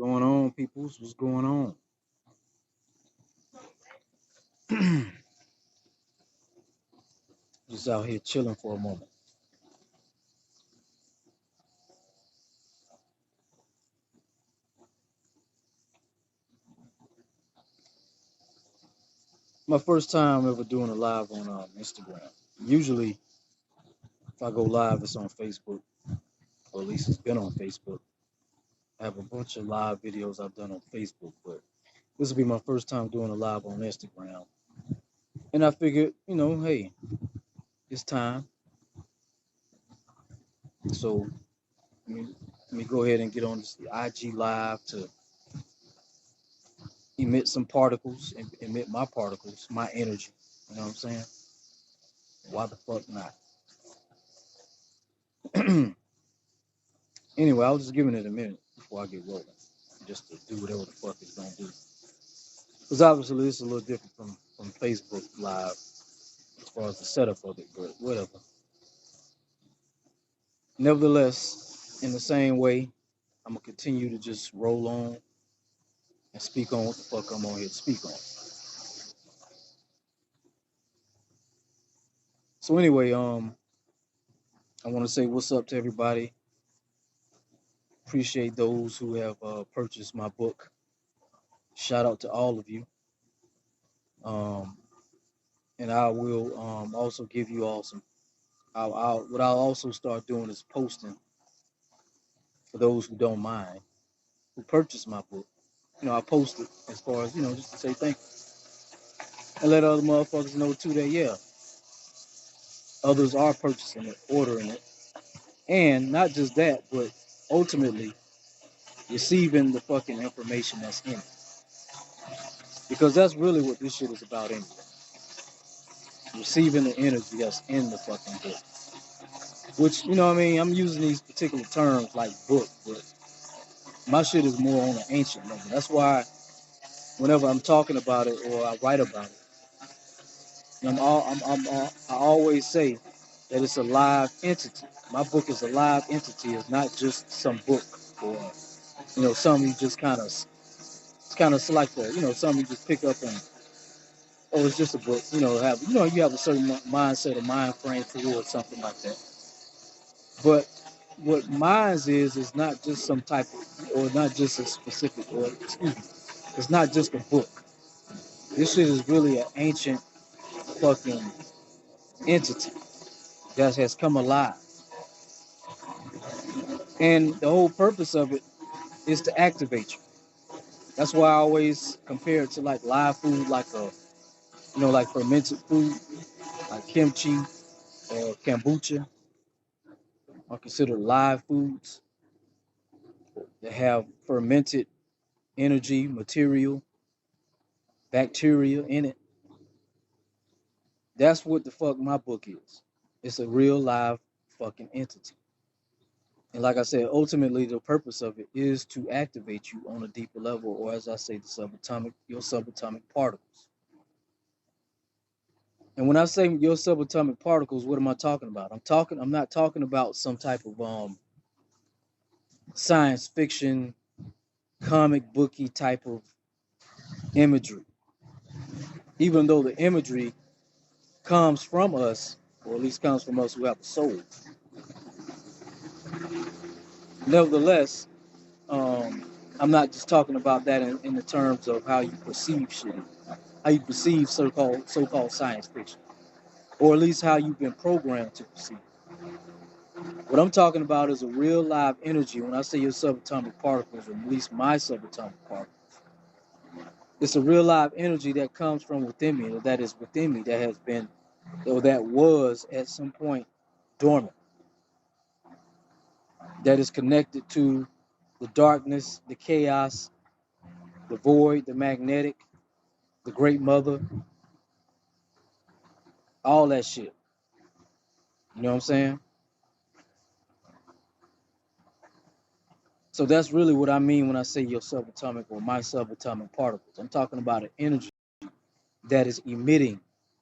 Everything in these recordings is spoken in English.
Going on, peoples? What's going on? Just out here chilling for a moment. My first time ever doing a live on Instagram. Usually, if I go live, it's on Facebook, or at least it's been on Facebook. I have a bunch of live videos I've done on Facebook, but this will be my first time doing a live on Instagram. And I figured, hey, it's time. So let me go ahead and get on this IG live to emit some particles, emit my particles, my energy. You know what I'm saying? Why the fuck not? Anyway, I was just giving it a minute before I get rolling, just to do whatever the fuck it's gonna do. Because obviously this is a little different from Facebook Live as far as the setup of it, but whatever. Nevertheless, in the same way, I'm gonna continue to just roll on and speak on what the fuck I'm on here to speak on. So anyway, I want to say what's up to everybody. Appreciate those who have purchased my book. Shout out to all of you. Um, and I will also give you all some. What I'll also start doing is posting for those who don't mind, who purchased my book. I post it as far as just to say thank you and let other motherfuckers know too that yeah, others are purchasing it, ordering it, and not just that, but ultimately receiving the fucking information that's in it. Because that's really what this shit is about anyway. Receiving the energy that's in the fucking book. Which, what I mean, I'm using these particular terms like book, but my shit is more on an ancient level. That's why whenever I'm talking about it or I write about it, I always say that it's a live entity. My book is a live entity. It's not just some book or something you just kind of select for. Something you just pick up and it's just a book. You have a certain mindset or mind frame towards something like that. But what mine is not just some type of, or not just a specific, or excuse me, it's not just a book. This shit is really an ancient fucking entity that has come alive. And the whole purpose of it is to activate you. That's why I always compare it to like live food, like like fermented food, like kimchi or kombucha are considered live foods that have fermented energy, material, bacteria in it. That's what the fuck my book is. It's a real live fucking entity. And like I said, ultimately the purpose of it is to activate you on a deeper level, or as I say, your subatomic particles. And when I say your subatomic particles, what am I talking about? I'm not talking about some type of science fiction, comic booky type of imagery. Even though the imagery comes from us, or at least comes from us who have a soul. Nevertheless, I'm not just talking about that in the terms of how you perceive shit, how you perceive so-called science fiction, or at least how you've been programmed to perceive. What I'm talking about is a real live energy. When I say your subatomic particles, or at least my subatomic particles, it's a real live energy that comes from within me, or that is within me, that has been, or that was at some point dormant, that is connected to the darkness, the chaos, the void, the magnetic, the great mother, all that shit. You know what I'm saying? So that's really what I mean when I say your subatomic or my subatomic particles. I'm talking about an energy that is emitting,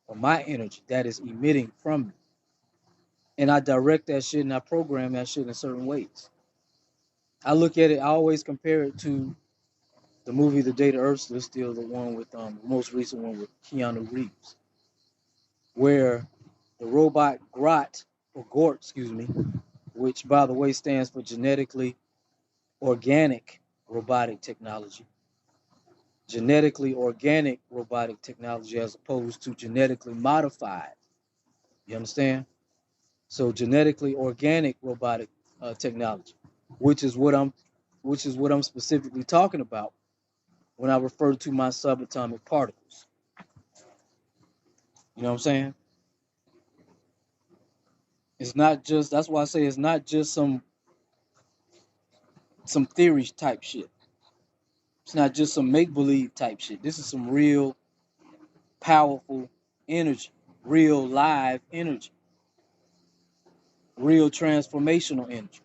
or my energy that is emitting from me. And I direct that shit and I program that shit in certain ways. I look at it, I always compare it to The movie The Day the Earth Stood Still, the one with the most recent one with Keanu Reeves, where the robot Gort, excuse me, which by the way stands for genetically organic robotic technology. Genetically organic robotic technology as opposed to genetically modified. You understand? So genetically organic robotic technology, which is what I'm, which is what I'm specifically talking about when I refer to my subatomic particles. You know what I'm saying? It's not just, that's why I say it's not just some theory type shit. It's not just some make believe type shit. This is some real powerful energy, real live energy, real transformational energy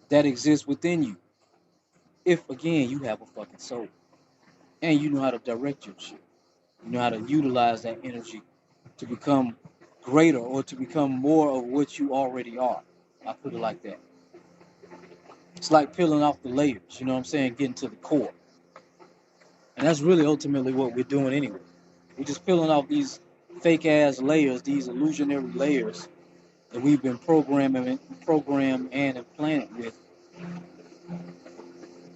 that exists within you. If again you have a fucking soul and you know how to direct your shit, you know how to utilize that energy to become greater or to become more of what you already are. I put it like that. It's like peeling off the layers, you know what I'm saying? Getting to the core. And that's really ultimately what we're doing anyway. We're just peeling off these fake ass layers, these illusionary layers that we've been programmed and implanted with.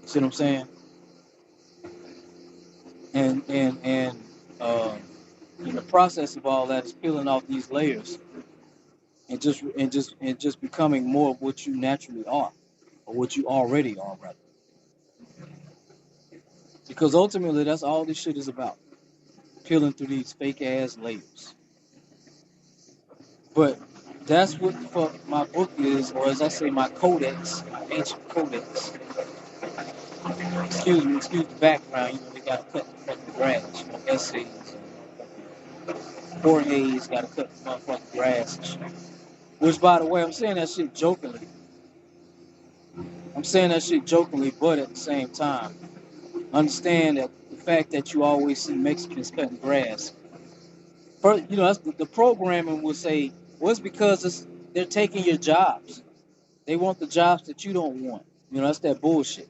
See what I'm saying? And uh, in the process of all that is peeling off these layers and just becoming more of what you naturally are, or what you already are, rather. Because ultimately, that's all this shit is about: peeling through these fake ass layers. But that's what the fuck my book is, or as I say, my codex, my ancient codex. Excuse the background. You know, they gotta cut the fucking grass. You know, essays. Jorge's gotta cut the motherfucking grass and shit. Which, by the way, I'm saying that shit jokingly. I'm saying that shit jokingly, but at the same time, understand that the fact that you always see Mexicans cutting grass. First, you know, that's the programming will say, well, it's because they're taking your jobs. They want the jobs that you don't want. You know, that's that bullshit.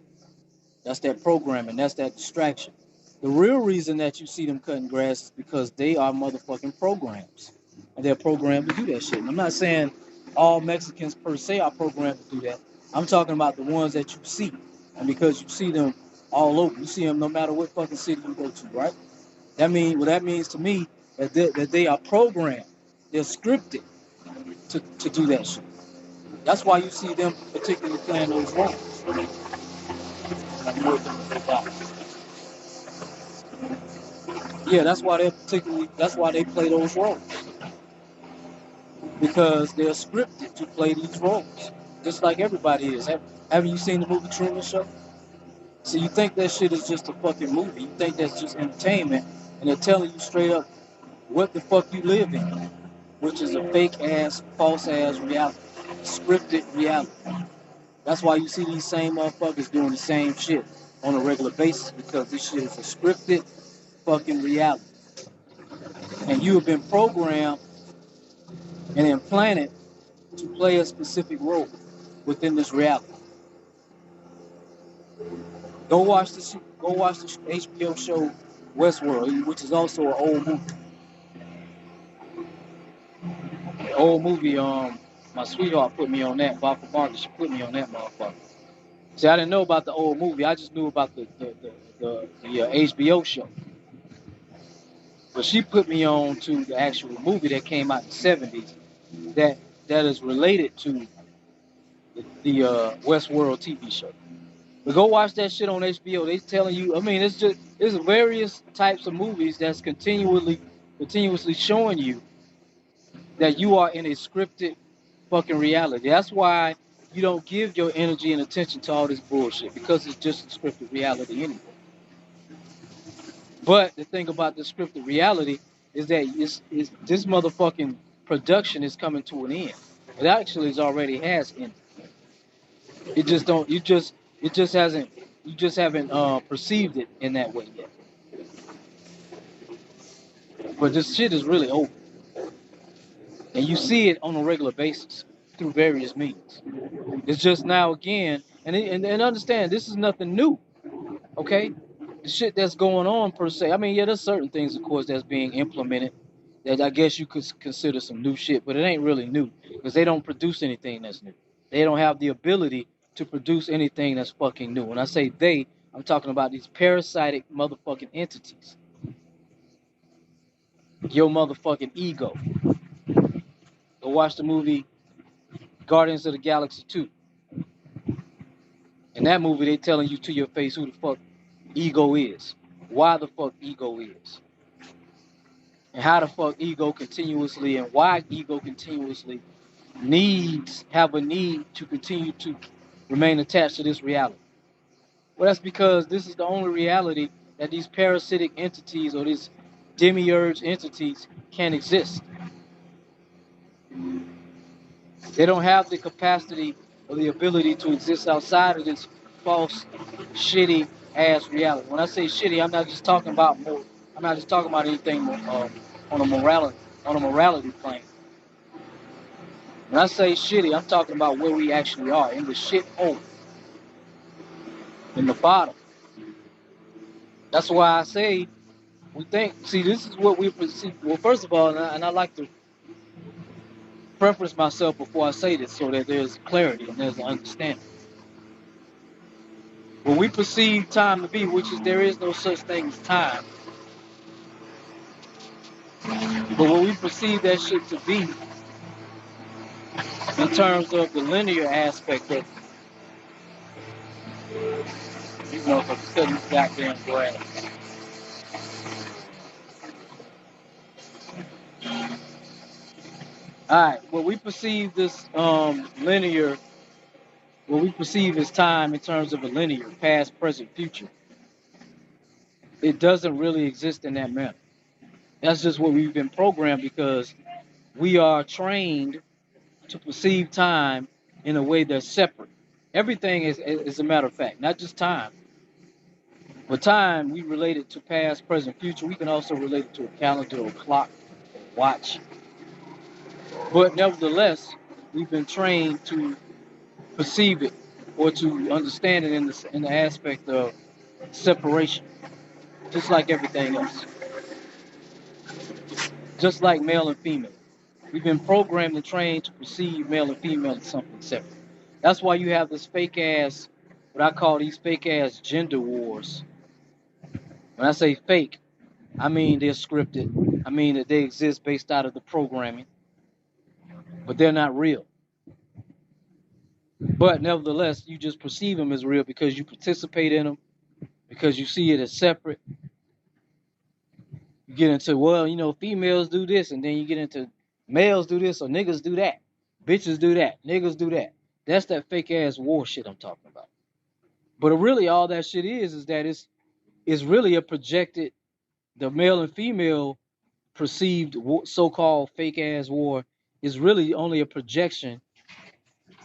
That's that programming. That's that distraction. The real reason that you see them cutting grass is because they are motherfucking programs. And they're programmed to do that shit. And I'm not saying all Mexicans per se are programmed to do that. I'm talking about the ones that you see. And because you see them all over, you see them no matter what fucking city you go to, right? That means to me that they are programmed. They're scripted to do that shit. That's why you see them particularly playing those roles. Yeah, that's why they play those roles. Because they're scripted to play these roles. Just like everybody is. Haven't you seen the movie Truman Show? So you think that shit is just a fucking movie. You think that's just entertainment. And they're telling you straight up what the fuck you live in. Which is a fake ass, false ass reality. Scripted reality. That's why you see these same motherfuckers doing the same shit on a regular basis. Because this shit is a scripted fucking reality. And you have been programmed and implanted to play a specific role within this reality. Go watch the HBO show Westworld, which is also an old movie. Old movie. My sweetheart put me on that. Bob Marcus, she put me on that motherfucker. See, I didn't know about the old movie. I just knew about the HBO show. But she put me on to the actual movie that came out in the '70s. That that is related to the Westworld TV show. But go watch that shit on HBO. They telling you. I mean, it's various types of movies that's continuously showing you that you are in a scripted fucking reality. That's why you don't give your energy and attention to all this bullshit, because it's just a scripted reality anyway. But the thing about the scripted reality is that it's this motherfucking production is coming to an end. It actually already has ended. It just don't. It just hasn't. You just haven't perceived it in that way yet. But this shit is really over, and you see it on a regular basis through various means. It's just now again, and understand this is nothing new. Okay, the shit that's going on per se. I mean, yeah, there's certain things, of course, that's being implemented that I guess you could consider some new shit, but it ain't really new because they don't produce anything that's new. They don't have the ability to produce anything that's fucking new. When I say they, I'm talking about these parasitic motherfucking entities. Your motherfucking ego. Go watch the movie Guardians of the Galaxy 2. In that movie, they telling you to your face who the fuck ego is, why the fuck ego is, and how the fuck ego continuously and why ego continuously have a need to continue to remain attached to this reality. Well, that's because this is the only reality that these parasitic entities or these demiurge entities can exist. They don't have the capacity or the ability to exist outside of this false, shitty ass reality. When I say shitty, I'm not just talking about I'm not just talking about anything on a morality plane. When I say shitty, I'm talking about where we actually are in the shit hole, in the bottom. That's why I say we think. See, this is what we perceive. Well, first of all, and I like to preface myself before I say this so that there's clarity and there's an understanding. What we perceive time to be, which is there is no such thing as time, but what we perceive that shit to be in terms of the linear aspect of, you know, for cutting this goddamn grass. All right, what we perceive this linear, what we perceive as time in terms of a linear, past, present, future, it doesn't really exist in that manner. That's just what we've been programmed because we are trained to perceive time in a way that's separate. Everything is a matter of fact, not just time. But time, we relate it to past, present, future. We can also relate it to a calendar or clock, or watch. But nevertheless, we've been trained to perceive it or to understand it in the aspect of separation, just like everything else. Just like male and female. We've been programmed and trained to perceive male and female as something separate. That's why you have this fake ass, what I call these fake ass gender wars. When I say fake, I mean they're scripted. I mean that they exist based out of the programming, but they're not real. But nevertheless, you just perceive them as real because you participate in them, because you see it as separate. You get into, well, you know, females do this, and then you get into males do this or niggas do that. Bitches do that. Niggas do that. That's that fake ass war shit I'm talking about. But really all that shit is that it's really a projected, the male and female perceived so-called fake ass war is really only a projection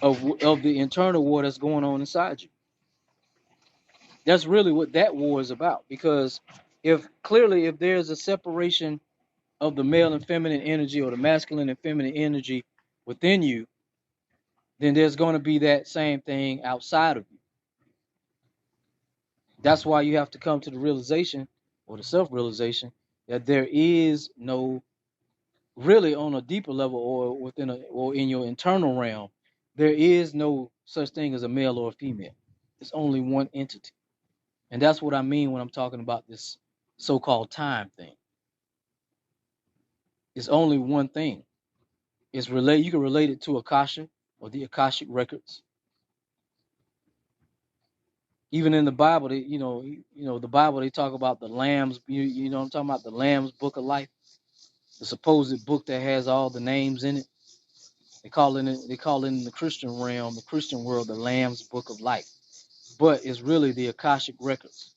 of the internal war that's going on inside you. That's really what that war is about. Because if there's a separation of the male and feminine energy or the masculine and feminine energy within you, then there's going to be that same thing outside of you. That's why you have to come to the realization or the self-realization that there is no, really on a deeper level or or in your internal realm, there is no such thing as a male or a female. It's only one entity. And that's what I mean when I'm talking about this so-called time thing. It's only one thing. You can relate it to Akasha or the Akashic records. Even in the Bible, the Bible, they talk about the Lamb's, you know what I'm talking about, the Lamb's Book of Life, the supposed book that has all the names in it. They call it in the Christian realm, the Christian world, the Lamb's Book of Life. But it's really the Akashic records.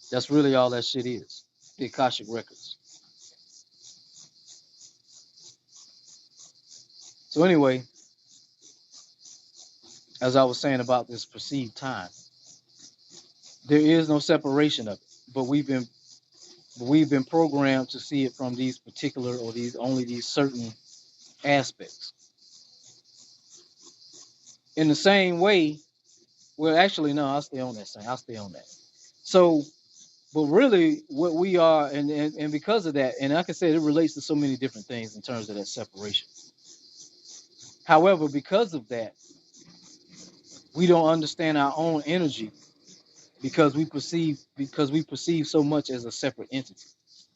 That's really all that shit is. The Akashic records. So anyway, as I was saying about this perceived time, there is no separation of it. But we've been programmed to see it from these particular or these certain aspects. In the same way, Well, actually, no, I'll stay on that thing. I'll stay on that. So, but really, what we are, and because of that, and like I said, it relates to so many different things in terms of that separation. However, because of that, we don't understand our own energy because we perceive so much as a separate entity.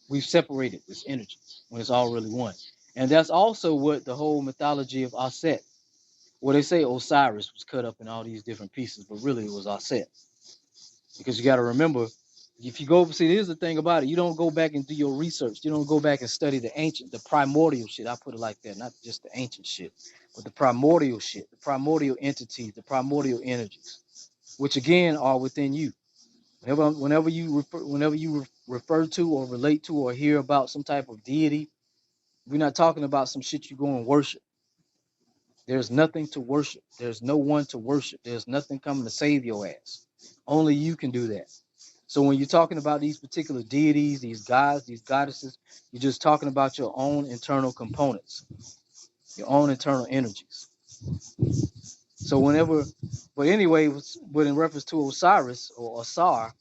We've separated this energy when it's all really one. And that's also what the whole mythology of Aset, where they say Osiris was cut up in all these different pieces, but really it was Aset. Because you got to remember, if you go see, here's the thing about it: you don't go back and do your research. You don't go back and study the primordial shit. I put it like that, not just the ancient shit, but the primordial shit, the primordial entities, the primordial energies, which again are within you. Whenever you refer to or relate to or hear about some type of deity, we're not talking about some shit you go and worship. There's nothing to worship. There's no one to worship. There's nothing coming to save your ass. Only you can do that. So when you're talking about these particular deities, these gods, these goddesses, you're just talking about your own internal components, your own internal energies. So but anyway, but in reference to Osiris or Asar,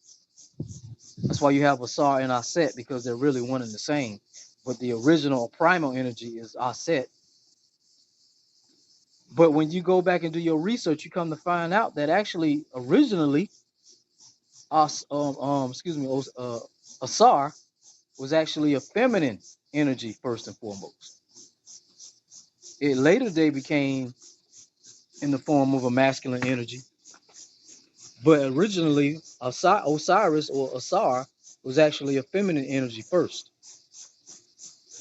that's why you have Asar and Aset, because they're really one and the same. But the original primal energy is Aset. But when you go back and do your research, you come to find out that actually originally, Asar was actually a feminine energy first and foremost. It later day became in the form of a masculine energy, but originally Osiris or Asar was actually a feminine energy first.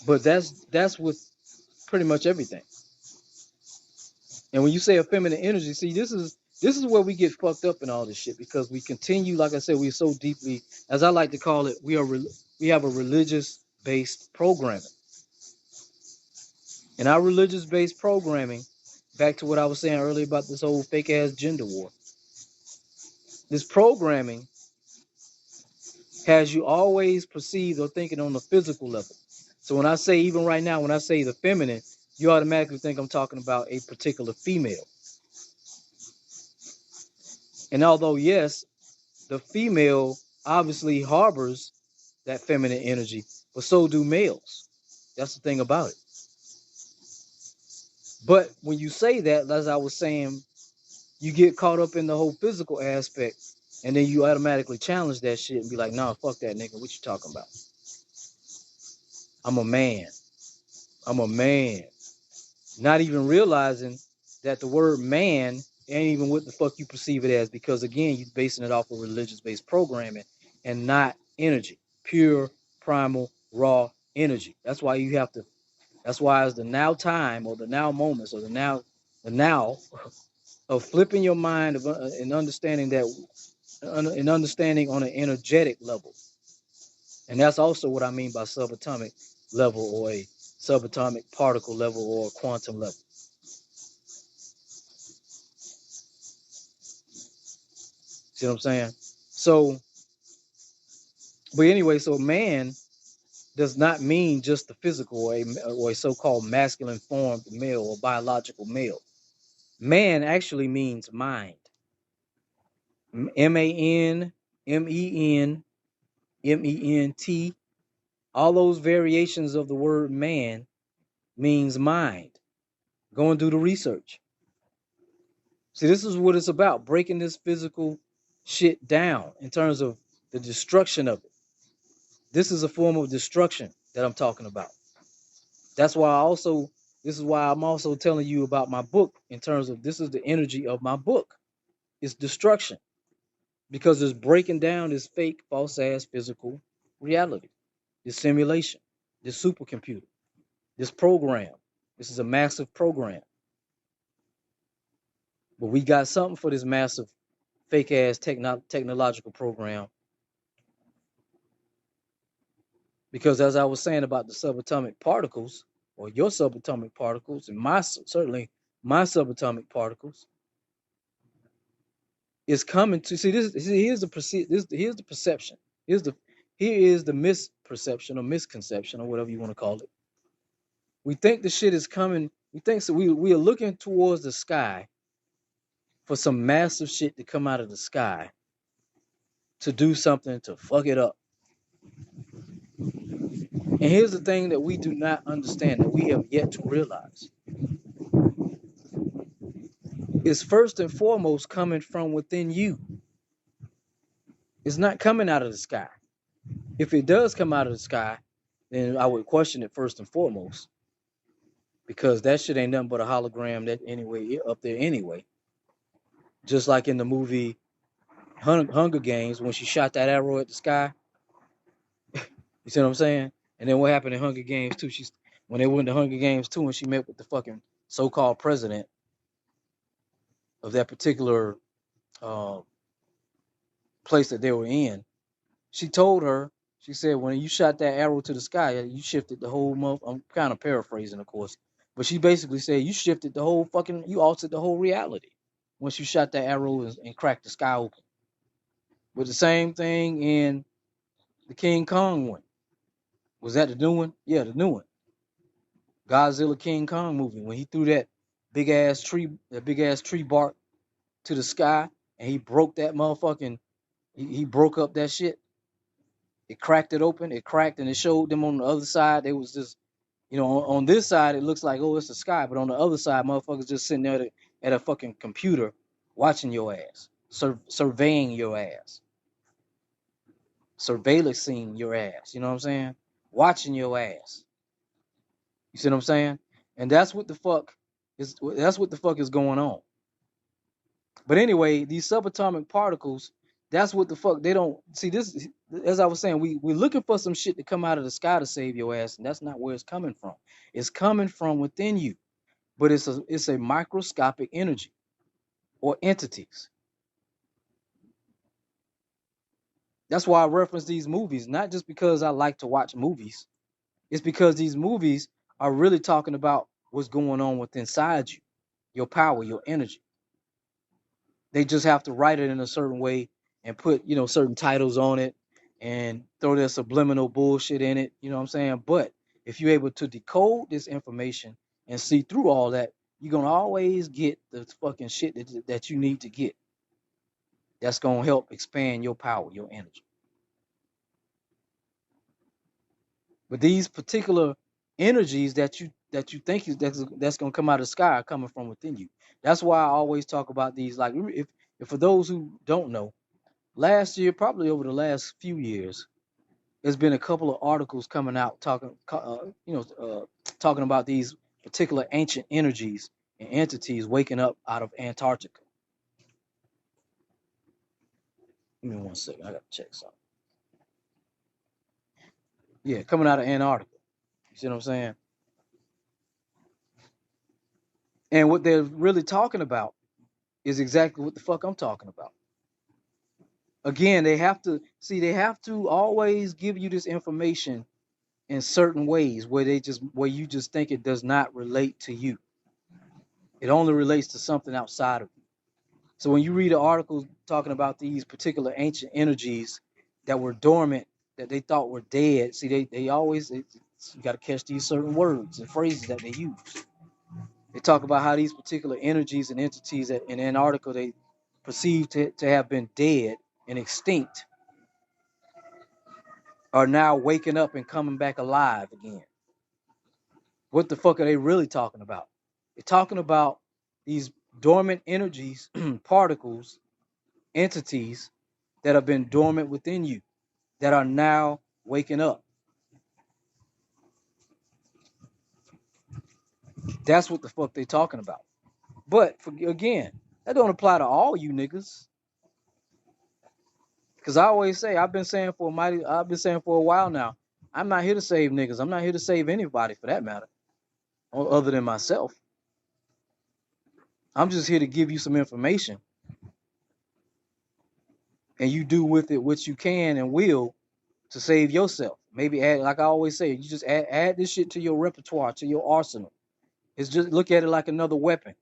But that's with pretty much everything. And when you say a feminine energy, see, this is where we get fucked up in all this shit, because we continue, like I said, we're so deeply, as I like to call it, we have a religious based programming. And our religious based programming, back to what I was saying earlier about this whole fake ass gender war, this programming has you always perceived or thinking on the physical level. So when I say, even right now, when I say the feminine, you automatically think I'm talking about a particular female. And although, yes, the female obviously harbors that feminine energy, but so do males. That's the thing about it. But when you say that, as I was saying, you get caught up in the whole physical aspect, and then you automatically challenge that shit and be like, nah, fuck that nigga. What you talking about? I'm a man. I'm a man. Not even realizing that the word man ain't even what the fuck you perceive it as, because again, you're basing it off of religious-based programming and not energy, pure, primal, raw energy. That's why as the now time, or the now moments, or the now of flipping your mind and understanding on an energetic level. And that's also what I mean by subatomic level, or a subatomic particle level, or a quantum level. See what I'm saying? So, but anyway, so man does not mean just the physical, or a so-called masculine formed male or biological male. Man actually means mind. M-A-N, M-E-N, M-E-N-T. All those variations of the word man means mind. Go and do the research. See, this is what it's about: breaking this physical shit down in terms of the destruction of it. This is a form of destruction that I'm talking about. That's why this is why I'm also telling you about my book, in terms of this is the energy of my book. It's destruction, because it's breaking down this fake, false ass physical reality, this simulation, this supercomputer, this program. This is a massive program. But we got something for this massive fake ass technological program, because as I was saying about the subatomic particles, or your subatomic particles, and certainly my subatomic particles, is coming to see this. Here's the perception. Here is the misperception or misconception, or whatever you want to call it. We think the shit is coming. We think so. We are looking towards the sky for some massive shit to come out of the sky to do something to fuck it up. And here's the thing that we do not understand, that we have yet to realize. It's first and foremost coming from within you. It's not coming out of the sky. If it does come out of the sky, then I would question it first and foremost. Because that shit ain't nothing but a hologram that anyway up there anyway. Just like in the movie Hunger Games, when she shot that arrow at the sky. You see what I'm saying? And then what happened in Hunger Games 2? When they went to Hunger Games 2 and she met with the fucking so-called president of that particular place that they were in, she told her, she said, when you shot that arrow to the sky, you shifted the whole month. I'm kind of paraphrasing, of course. But she basically said, you shifted the whole fucking, you altered the whole reality once you shot that arrow and cracked the sky open. But the same thing in the King Kong one. Was that the new one? Yeah, the new one. Godzilla King Kong movie. When he threw that big ass tree bark to the sky and he broke that motherfucking, he broke up that shit. It cracked it open. It cracked and it showed them on the other side. It was just, on this side, it looks like, oh, it's the sky. But on the other side, motherfuckers just sitting there at a fucking computer watching your ass, surveying your ass, surveillancing your ass. You know what I'm saying? Watching your ass. You see what I'm saying? And that's what the fuck is going on. But anyway, these subatomic particles, that's what the fuck they don't see. This, as I was saying, we're looking for some shit to come out of the sky to save your ass, and that's not where it's coming from. It's coming from within you, but it's a microscopic energy or entities. That's why I reference these movies, not just because I like to watch movies. It's because these movies are really talking about what's going on within inside you, your power, your energy. They just have to write it in a certain way and put, certain titles on it and throw their subliminal bullshit in it. You know what I'm saying? But if you're able to decode this information and see through all that, you're going to always get the fucking shit that you need to get. That's going to help expand your power, your energy. But these particular energies that you think that's going to come out of the sky are coming from within you. That's why I always talk about these. Like, if for those who don't know, last year, probably over the last few years, there's been a couple of articles coming out talking about these particular ancient energies and entities waking up out of Antarctica. Give me 1 second. I got to check something. Yeah, coming out of Antarctica. You see what I'm saying? And what they're really talking about is exactly what the fuck I'm talking about. Again, they have to always give you this information in certain ways where you just think it does not relate to you. It only relates to something outside of you. So when you read an article talking about these particular ancient energies that were dormant, that they thought were dead, see, they always, you got to catch these certain words and phrases that they use. They talk about how these particular energies and entities that in an article they perceived to have been dead and extinct are now waking up and coming back alive again. What the fuck are they really talking about? They're talking about these dormant energies, particles, entities that have been dormant within you that are now waking up. That's what the fuck they talking about. But again, that don't apply to all you niggas. Because I always say, I've been saying for a while now, I'm not here to save niggas. I'm not here to save anybody for that matter, other than myself. I'm just here to give you some information. And you do with it what you can and will to save yourself. Maybe add, like I always say, you just add this shit to your repertoire, to your arsenal. It's just look at it like another weapon.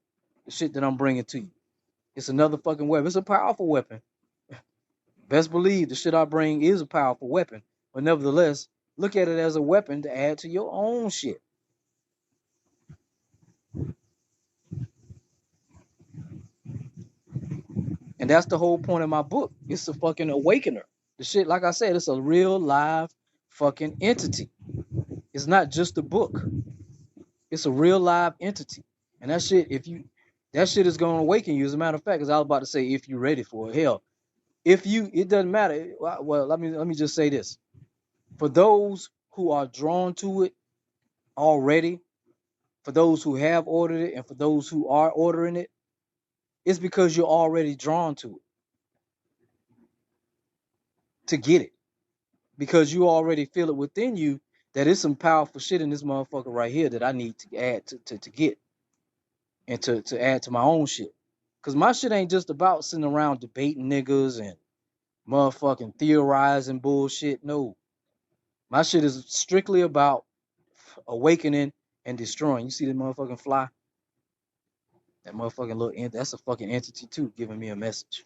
The shit that I'm bringing to you. It's another fucking weapon. It's a powerful weapon. Best believe the shit I bring is a powerful weapon. But nevertheless, look at it as a weapon to add to your own shit. And that's the whole point of my book. It's a fucking awakener. The shit, like I said, it's a real live fucking entity. It's not just a book. It's a real live entity. And that shit, that shit is gonna awaken you. As a matter of fact, as I was about to say, if you're ready for it. Hell, it doesn't matter. Well, let me just say this. For those who are drawn to it already, for those who have ordered it, and for those who are ordering it, it's because you're already drawn to it to get it. Because you already feel it within you that it's some powerful shit in this motherfucker right here that I need to add to get and to add to my own shit. Cause my shit ain't just about sitting around debating niggas and motherfucking theorizing bullshit. No. My shit is strictly about awakening and destroying. You see that motherfucking fly? That motherfucking little that's a fucking entity too, giving me a message.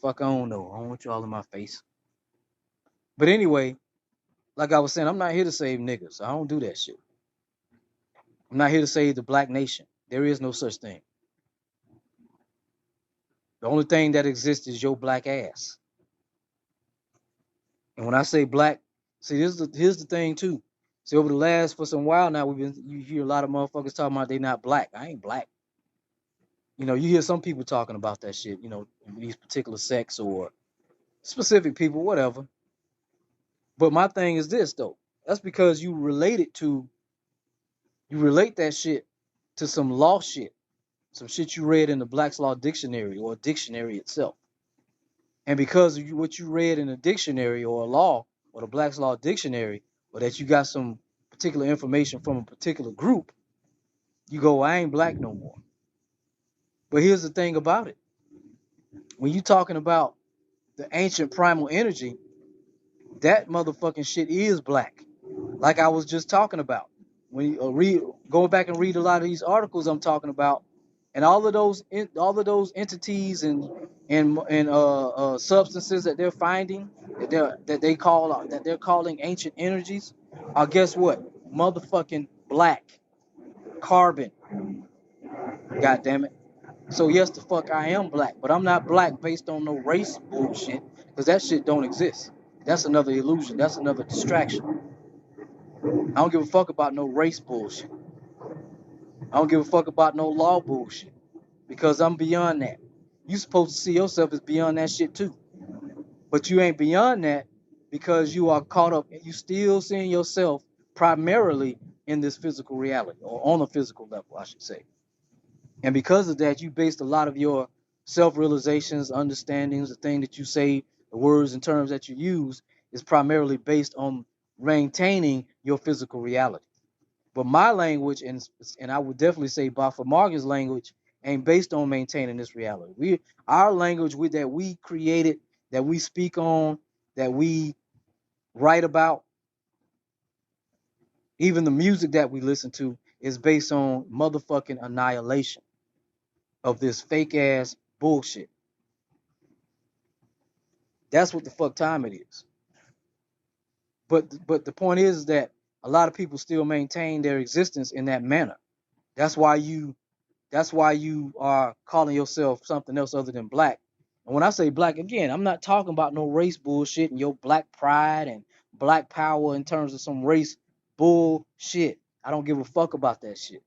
Fuck, I don't know. I don't want y'all in my face. But anyway, like I was saying, I'm not here to save niggas. I don't do that shit. I'm not here to save the black nation. There is no such thing. The only thing that exists is your black ass. And when I say black, see, here's the thing too. See, over the last for some while now, you hear a lot of motherfuckers talking about they not black. I ain't black. You know, you hear some people talking about that shit. You know, these particular sects or specific people, whatever. But my thing is this though. That's because you relate that shit to some law shit, some shit you read in the Black's Law Dictionary or dictionary itself. And because of what you read in a dictionary or a law or the Black's Law Dictionary, or that you got some particular information from a particular group, you go, I ain't black no more. But here's the thing about it. When you talking about the ancient primal energy, that motherfucking shit is black. Like I was just talking about. When you go back and read a lot of these articles I'm talking about, and all of those entities and substances that they're finding that they're calling ancient energies are, guess what? Motherfucking black carbon. God damn it. So yes, the fuck I am black, but I'm not black based on no race bullshit, because that shit don't exist. That's another illusion. That's another distraction. I don't give a fuck about no race bullshit. I don't give a fuck about no law bullshit, because I'm beyond that. You supposed to see yourself as beyond that shit too. But you ain't beyond that because you are caught up and you still seeing yourself primarily in this physical reality, or on a physical level, I should say. And because of that, you based a lot of your self-realizations, understandings, the thing that you say, the words and terms that you use is primarily based on maintaining your physical reality. But my language, and I would definitely say Bafa Morgan's language, ain't based on maintaining this reality. Our language that we created, that we speak on, that we write about, even the music that we listen to, is based on motherfucking annihilation of this fake ass bullshit. That's what the fuck time it is. But the point is that a lot of people still maintain their existence in that manner. That's why you are calling yourself something else other than black. And when I say black, again, I'm not talking about no race bullshit and your black pride and black power in terms of some race bullshit. I don't give a fuck about that shit.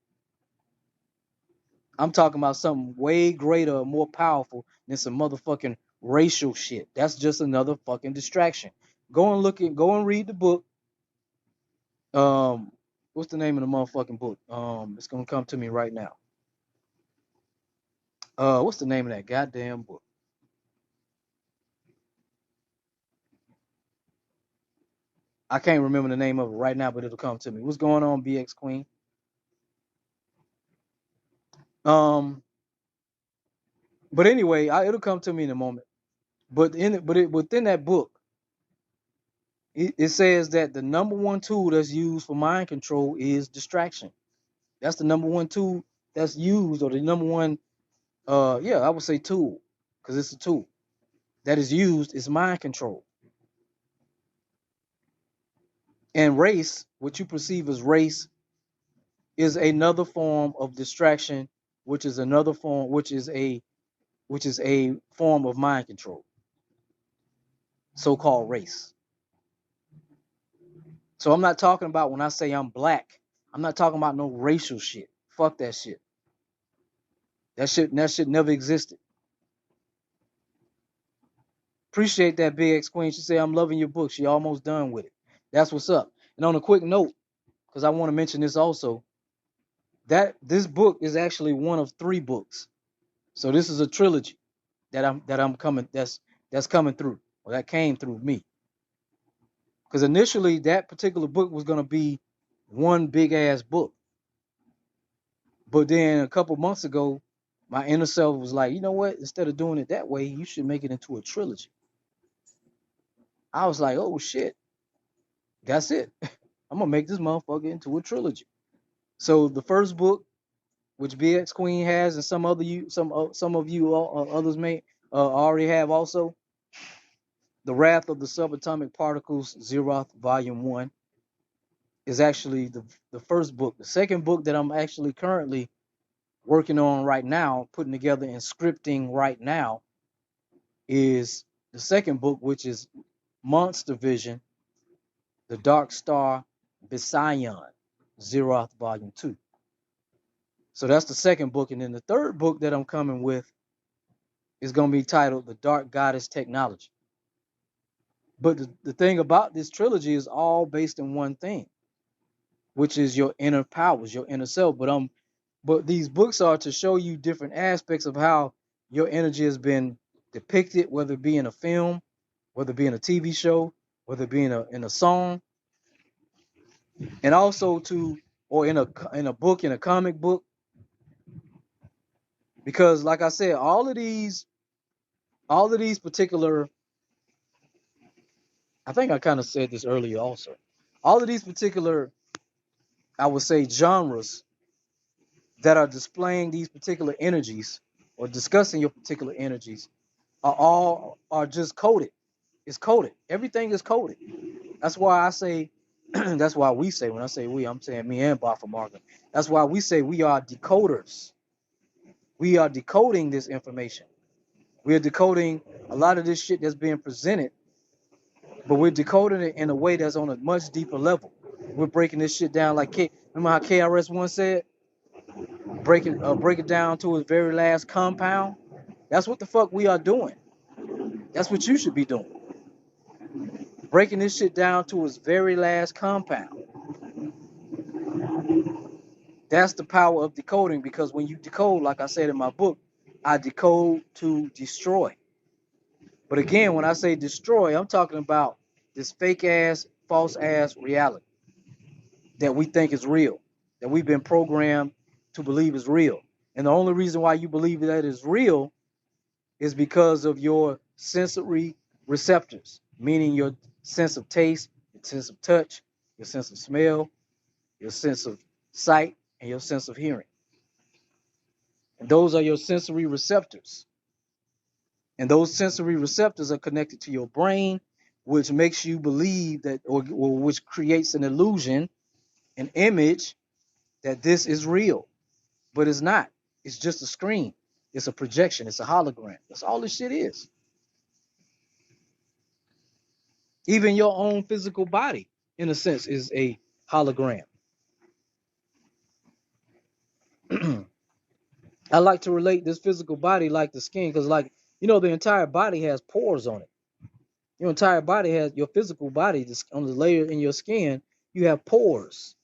I'm talking about something way greater, more powerful than some motherfucking racial shit. That's just another fucking distraction. Go and read the book. Um, what's the name of the motherfucking book? It's gonna come to me right now. What's the name of that goddamn book? I can't remember the name of it right now, but it'll come to me. What's going on, BX Queen? Um, but anyway, it'll come to me in a moment. But within that book, it says that the number one tool that's used for mind control is distraction. That's the number one tool that's used, or the number one, yeah, I would say tool, because it's a tool that is used is mind control. And race, what you perceive as race, is another form of distraction, which is another form, which is which is a form of mind control, so-called race. So I'm not talking about when I say I'm black, I'm not talking about no racial shit. Fuck that shit. That shit never existed. Appreciate that, Big X Queen. She said, I'm loving your book. She almost done with it. That's what's up. And on a quick note, because I want to mention this also, that this book is actually one of 3 books. So this is a trilogy that's coming through, or that came through me. Because initially that particular book was gonna be one big ass book. But then a couple months ago, my inner self was like, you know what? Instead of doing it that way, you should make it into a trilogy. I was like, oh shit, that's it. I'm gonna make this motherfucker into a trilogy. So the first book, which BX Queen has, and some of you others may already have also, The Wrath of the Subatomik Particles, Zeroth, Volume 1, is actually the first book. The second book that I'm actually currently working on right now, putting together and scripting right now, is the second book, which is Monster Vision, The Dark Star Bisayon, Zeroth Volume 2. So that's the second book. And then the third book that I'm coming with is going to be titled The Dark Goddess Technology. But the thing about this trilogy is all based in one thing, which is your inner powers, your inner self. But these books are to show you different aspects of how your energy has been depicted, whether it be in a film, whether it be in a TV show, whether it be in a song, and also or in a book, in a comic book. Because like I said, all of these particular, I think I kind of said this earlier also, all of these particular, I would say, genres that are displaying these particular energies or discussing your particular energies are just coded. It's coded. Everything is coded. That's why I say, that's why we say, when I say we, I'm saying me and Bob from Margaret. That's why we say we are decoders. We are decoding this information. We are decoding a lot of this shit that's being presented, but we're decoding it in a way that's on a much deeper level. We're breaking this shit down like remember how KRS once said, break it down to its very last compound. That's what the fuck we are doing. That's what you should be doing. Breaking this shit down to its very last compound. That's the power of decoding, because when you decode, like I said in my book, I decode to destroy. But again, when I say destroy, I'm talking about this fake ass, false ass reality that we think is real, that we've been programmed to believe is real. And the only reason why you believe that is real is because of your sensory receptors, meaning your sense of taste, your sense of touch, your sense of smell, your sense of sight, and your sense of hearing. And those are your sensory receptors. And those sensory receptors are connected to your brain, which makes you believe that, or which creates an illusion, an image that this is real. But it's not. It's just a screen. It's a projection. It's a hologram. That's all this shit is. Even your own physical body, in a sense, is a hologram. I like to relate this physical body like the skin, because, like, the entire body has pores on it. Your entire body has, your physical body, on the layer in your skin, you have pores.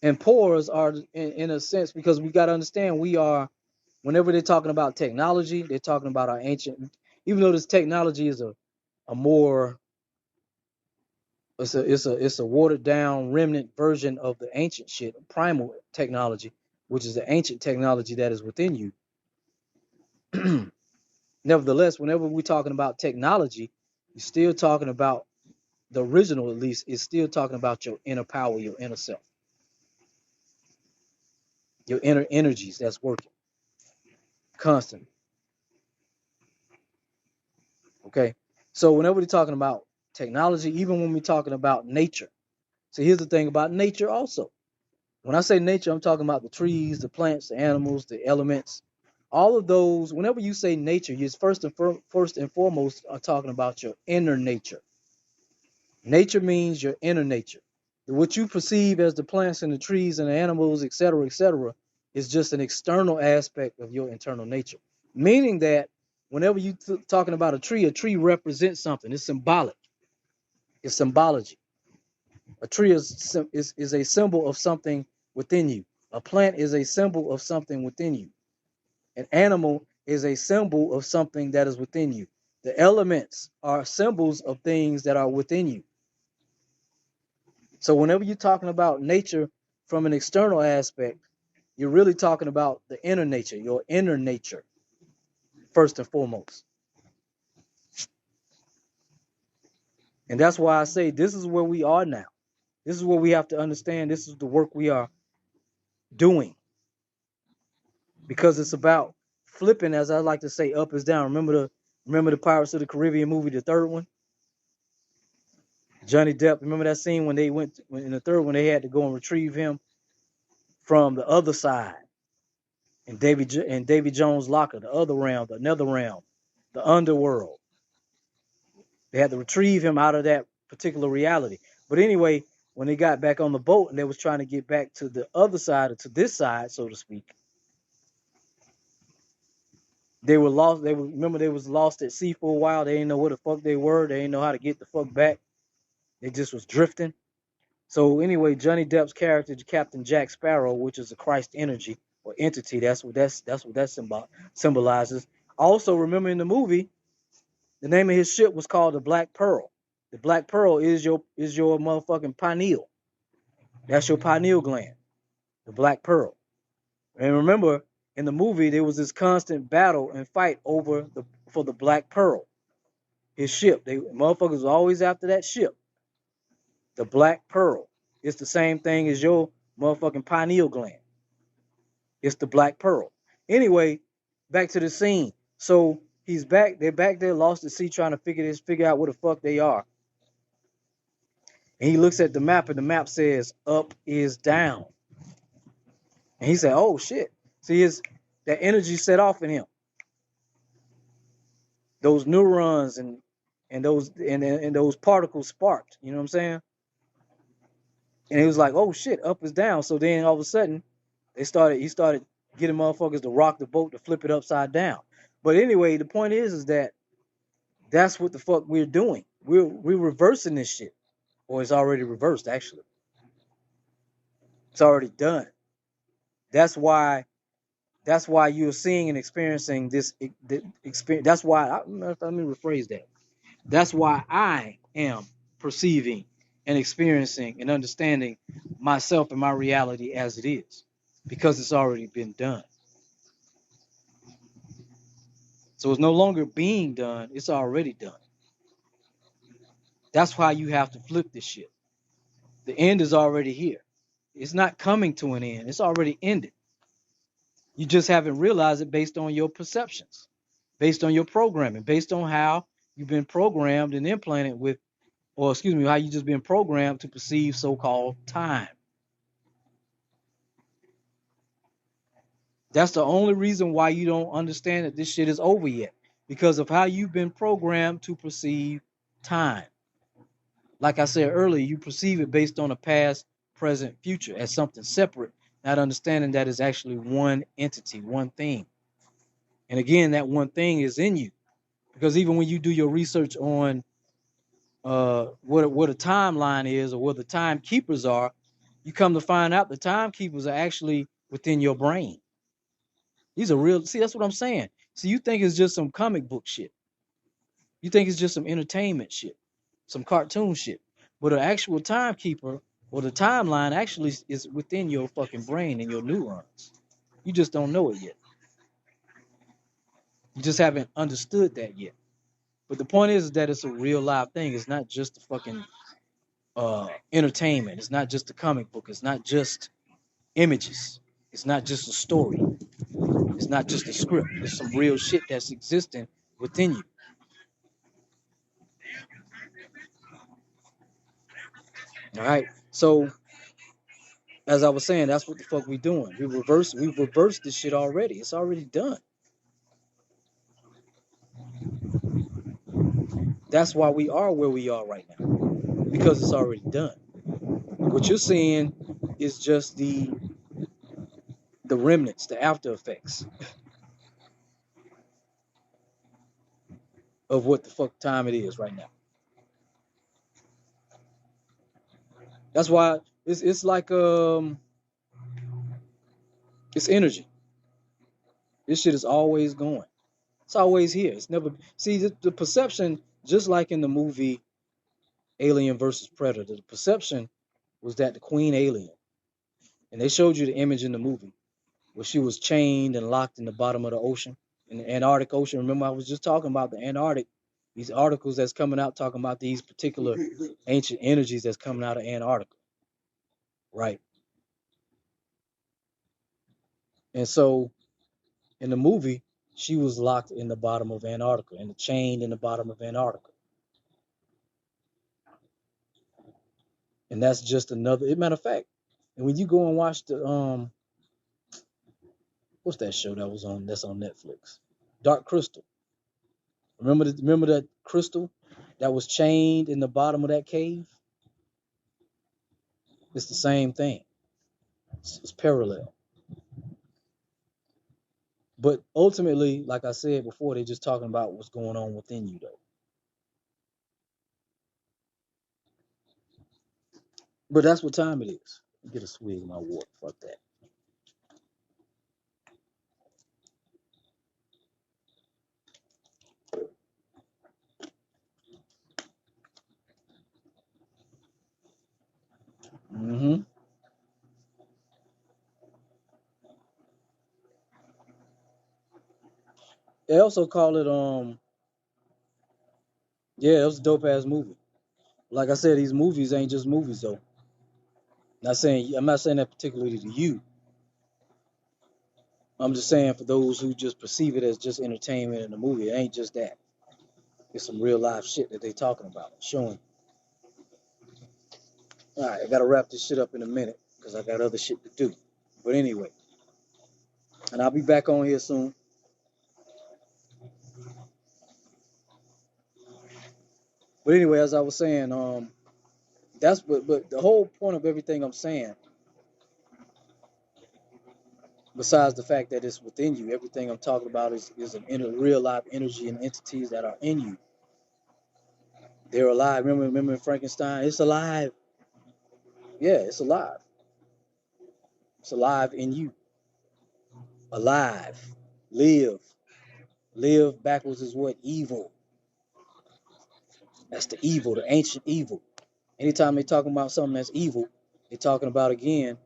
And pores are, in a sense, because we got to understand, whenever they're talking about technology, they're talking about our ancient, even though this technology is a more, it's a watered down remnant version of the ancient shit, primal technology, which is the ancient technology that is within you. Nevertheless, whenever we're talking about technology, you're still talking about, the original at least, is still talking about your inner power, your inner self, your inner energies that's working constantly. Okay. So whenever we're talking about technology, even when we're talking about nature. So here's the thing about nature also. When I say nature, I'm talking about the trees, the plants, the animals, the elements, All of those, whenever you say nature, you're first and foremost are talking about your inner nature. Nature means your inner nature. What you perceive as the plants and the trees and the animals, etc., is just an external aspect of your internal nature. Meaning that whenever you talking about a tree represents something. It's symbolic. It's symbology. A tree is a symbol of something within you. A plant is a symbol of something within you. An animal is a symbol of something that is within you. The elements are symbols of things that are within you. So whenever you're talking about nature from an external aspect, you're really talking about the inner nature, your inner nature, first and foremost. And that's why I say this is where we are now. This is what we have to understand. This is the work we are doing. Because it's about flipping, as I like to say, up is down. Remember the Pirates of the Caribbean movie, the third one? Johnny Depp, remember that scene when in the third one they had to go and retrieve him from the other side, and Davy Jones' locker, the other realm, the nether realm, the underworld. They had to retrieve him out of that particular reality. But anyway, when they got back on the boat and they was trying to get back to the other side, or to this side, so to speak, they were lost. They was lost at sea for a while. They didn't know where the fuck they were. They didn't know how to get the fuck back. They just was drifting. So anyway, Johnny Depp's character, Captain Jack Sparrow, which is a Christ energy or entity, that's what that symbolizes. Also, remember in the movie, the name of his ship was called the Black Pearl. The Black Pearl is your motherfucking pineal. That's your pineal gland, the Black Pearl. And remember, in the movie, there was this constant battle and fight for the Black Pearl, his ship. Motherfuckers were always after that ship, the Black Pearl. It's the same thing as your motherfucking pineal gland. It's the Black Pearl. Anyway, back to the scene. So he's back. They're back there, lost at sea, trying to figure out where the fuck they are. And he looks at the map, and the map says up is down. And he said, "Oh shit!" See, that energy set off in him. Those neurons and those particles sparked. You know what I'm saying? And he was like, "Oh shit, up is down." So then all of a sudden, he started getting motherfuckers to rock the boat to flip it upside down. But anyway, the point is that that's what the fuck we're doing. We're reversing this shit, or it's already reversed. Actually, it's already done. That's why you're seeing and experiencing this experience. That's why let me rephrase that. That's why I am perceiving and experiencing and understanding myself and my reality as it is, because it's already been done. So it's no longer being done, it's already done. That's why you have to flip this shit. The end is already here. It's not coming to an end, it's already ended. You just haven't realized it based on your perceptions, based on your programming, based on how you've been programmed and implanted with, or excuse me, how you just been programmed to perceive so-called time. That's the only reason why you don't understand that this shit is over yet, because of how you've been programmed to perceive time. Like I said earlier, you perceive it based on a past, present, future as something separate, not understanding that it's actually one entity, one thing. And again, that one thing is in you, because even when you do your research on what a timeline is, or where the timekeepers are, you come to find out the timekeepers are actually within your brain. These are real. See, that's what I'm saying. See, you think it's just some comic book shit. You think it's just some entertainment shit, some cartoon shit. But an actual timekeeper or the timeline actually is within your fucking brain and your neurons. You just don't know it yet. You just haven't understood that yet. But the point is that it's a real live thing. It's not just a fucking entertainment. It's not just a comic book. It's not just images. It's not just a story. It's not just a script. It's some real shit that's existing within you. All right. So, as I was saying, that's what the fuck we doing. We've reversed this shit already. It's already done. That's why we are where we are right now, because it's already done. What you're seeing is just the remnants, the after effects of what the fuck time it is right now. That's why it's like it's energy. This shit is always going. It's always here. It's never see the perception, just like in the movie Alien versus Predator. The perception was that the queen alien, and they showed you the image in the movie where she was chained and locked in the bottom of the ocean, in the Antarctic Ocean. Remember, I was just talking about the Antarctic, these articles that's coming out talking about these particular ancient energies that's coming out of Antarctica, right? And so in the movie, she was locked in the bottom of Antarctica and chained in the bottom of Antarctica. And that's just another matter of fact. And when you go and watch the what's that show that was on that's on Netflix? Dark Crystal. Remember that crystal that was chained in the bottom of that cave? It's the same thing. It's parallel. But ultimately, like I said before, they're just talking about what's going on within you though. But that's what time it is. Get a swig of my water. Fuck that. Mm-hmm. They also call it yeah, it was a dope ass movie. Like I said, these movies ain't just movies though. I'm not saying that particularly to you. I'm just saying for those who just perceive it as just entertainment in a movie, it ain't just that. It's some real life shit that they talking about, showing. All right, I gotta wrap this shit up in a minute because I got other shit to do. But anyway, and I'll be back on here soon. But anyway, as I was saying, but the whole point of everything I'm saying, besides the fact that it's within you, everything I'm talking about is an inner real life energy and entities that are in you. They're alive. Remember in Frankenstein? It's alive. Yeah, it's alive. It's alive in you. Alive. Live. Live backwards is what? Evil. That's the evil, the ancient evil. Anytime they're talking about something that's evil, they're talking about again,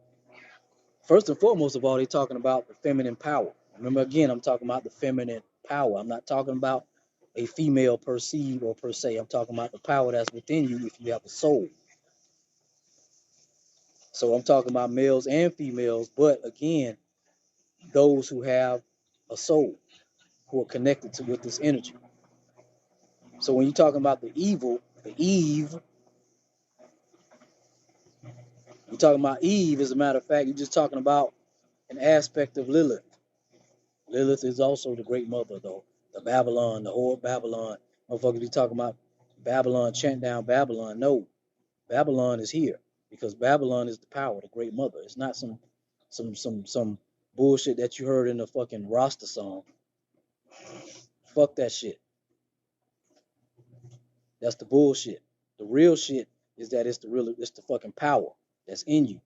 first and foremost of all, they're talking about the feminine power. Remember again, I'm talking about the feminine power. I'm not talking about a female per se or per se. I'm talking about the power that's within you if you have a soul. So I'm talking about males and females, but again, those who have a soul, who are connected to with this energy. So when you're talking about the evil, the Eve, you're talking about Eve, as a matter of fact, you're just talking about an aspect of Lilith. Lilith is also the great mother, though. The Babylon, the whole Babylon. Motherfuckers be talking about Babylon, chant down Babylon. No, Babylon is here because Babylon is the power, the great mother. It's not some bullshit that you heard in the fucking Rasta song. Fuck that shit. That's the bullshit. The real shit is that it's the fucking power that's in you.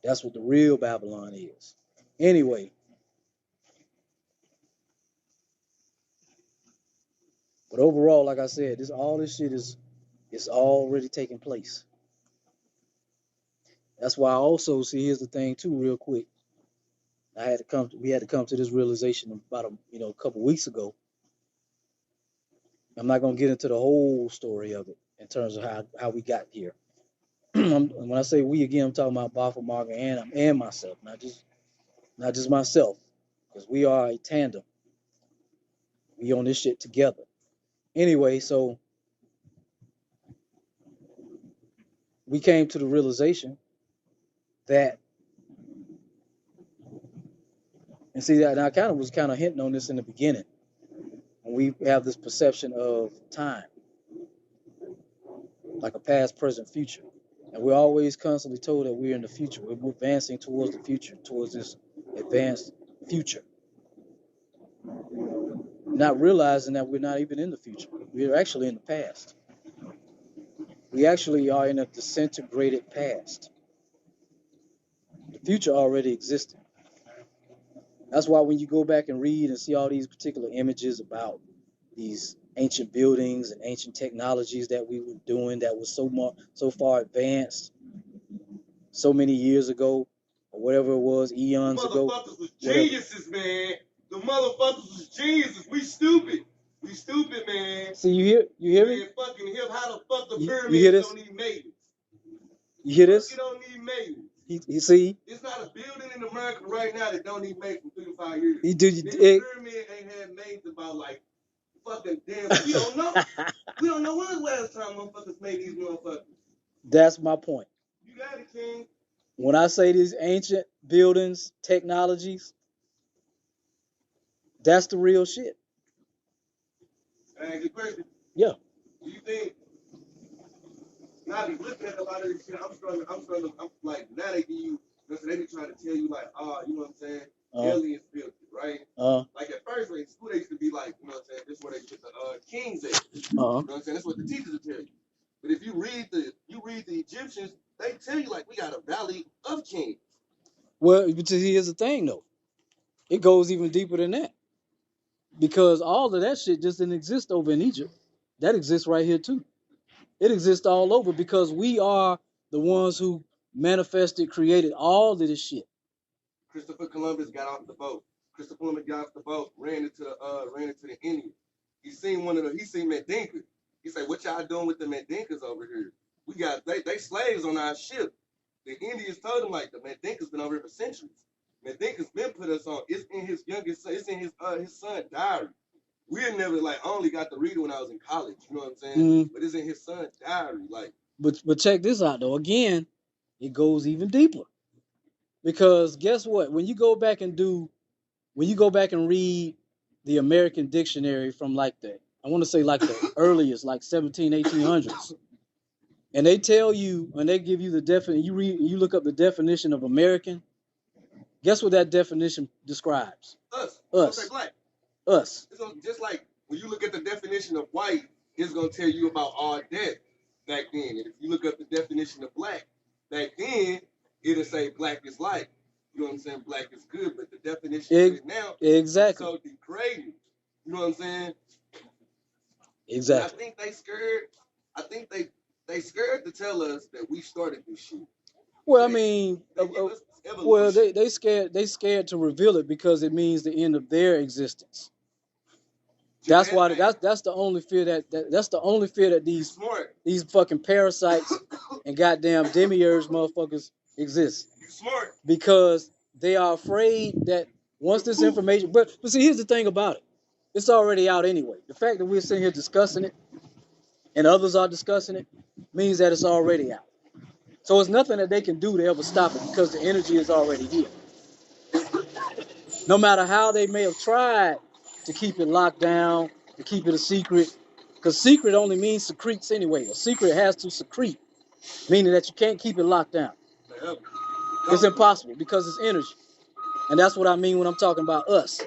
That's what the real Babylon is. Anyway, but overall, like I said, this shit is already taking place. That's why I also see here's the thing too, real quick. We had to come to this realization about a couple weeks ago. I'm not gonna get into the whole story of it in terms of how we got here. When I say we again, I'm talking about Boffo, Margaret, and myself, not just myself, because we are a tandem. We on this shit together. Anyway, so we came to the realization that And see that, and I kind of was hinting on this in the beginning. When we have this perception of time, like a past, present, future. And we're always constantly told that we're in the future. We're advancing towards the future, towards this advanced future. Not realizing that we're not even in the future. We're actually in the past. We actually are in a disintegrated past. The future already existed. That's why when you go back and read and see all these particular images about these ancient buildings and ancient technologies that we were doing that was so far advanced so many years ago, or whatever it was, eons ago. Motherfuckers was geniuses, man. The motherfuckers was geniuses. We stupid. We stupid, man. See, you hear me? Man, fucking him. How the fuck the pyramids don't need maintenance? You hear this? It don't need maintenance. You see? It's not a building in America right now that don't need maintenance for 3 to 5 years. The pyramid ain't had maintenance about like fucking damn. We don't know. We don't know when the last time motherfuckers made these motherfuckers. That's my point. You got it, King. When I say these ancient buildings, technologies, that's the real shit. I ask you a question. Yeah. Do you think? Now be looking at a lot of this shit. I'm struggling. I'm like, now they give you. They be trying to tell you like, you know what I'm saying? Aliens built it, right? Like at first, like in school, they used to be like, you know what I'm saying? This is where they get the kings at. You know what I'm saying? That's what the teachers will tell you. But if you read the Egyptians, they tell you like we got a valley of kings. Well, but here's the thing though, it goes even deeper than that, because all of that shit just didn't exist over in Egypt. That exists right here too. It exists all over because we are the ones who manifested, created all of this shit. Christopher Columbus got off the boat. Christopher Columbus got off the boat, ran into the Indians. He seen Mandinka. He said, "What y'all doing with the Mandinkas over here? We got they slaves on our ship." The Indians told him like the Mandinkas been over here for centuries. Mandinkas been put us on. It's in his youngest son. It's in his son's diary. We had never I only got to read it when I was in college. You know what I'm saying? Mm-hmm. But it's in his son's diary. Like, but check this out though. Again, it goes even deeper. Because guess what? When you go back and read the American dictionary from I want to say the earliest, 1800s, and they tell you, when they give you the definition, you look up the definition of American, guess what that definition describes? Us. Us. Black. Us. It's just like when you look at the definition of white, it's going to tell you about all death back then. And if you look up the definition of black, back then, it'll say black is life. You know what I'm saying? Black is good, but the definition now is so degrading. You know what I'm saying? Exactly. And I think they scared. I think they scared to tell us that we started this shit. Well, they scared to reveal it because it means the end of their existence. That's why that's the only fear that these fucking parasites and goddamn demiurge motherfuckers exist. Smart. Because they are afraid that once this information, but see, here's the thing about it. It's already out anyway. The fact that we're sitting here discussing it and others are discussing it means that it's already out. So it's nothing that they can do to ever stop it because the energy is already here. No matter how they may have tried to keep it locked down, to keep it a secret, because secret only means secretes anyway. A secret has to secrete, meaning that you can't keep it locked down. It's impossible because it's energy. And that's what I mean when I'm talking about us.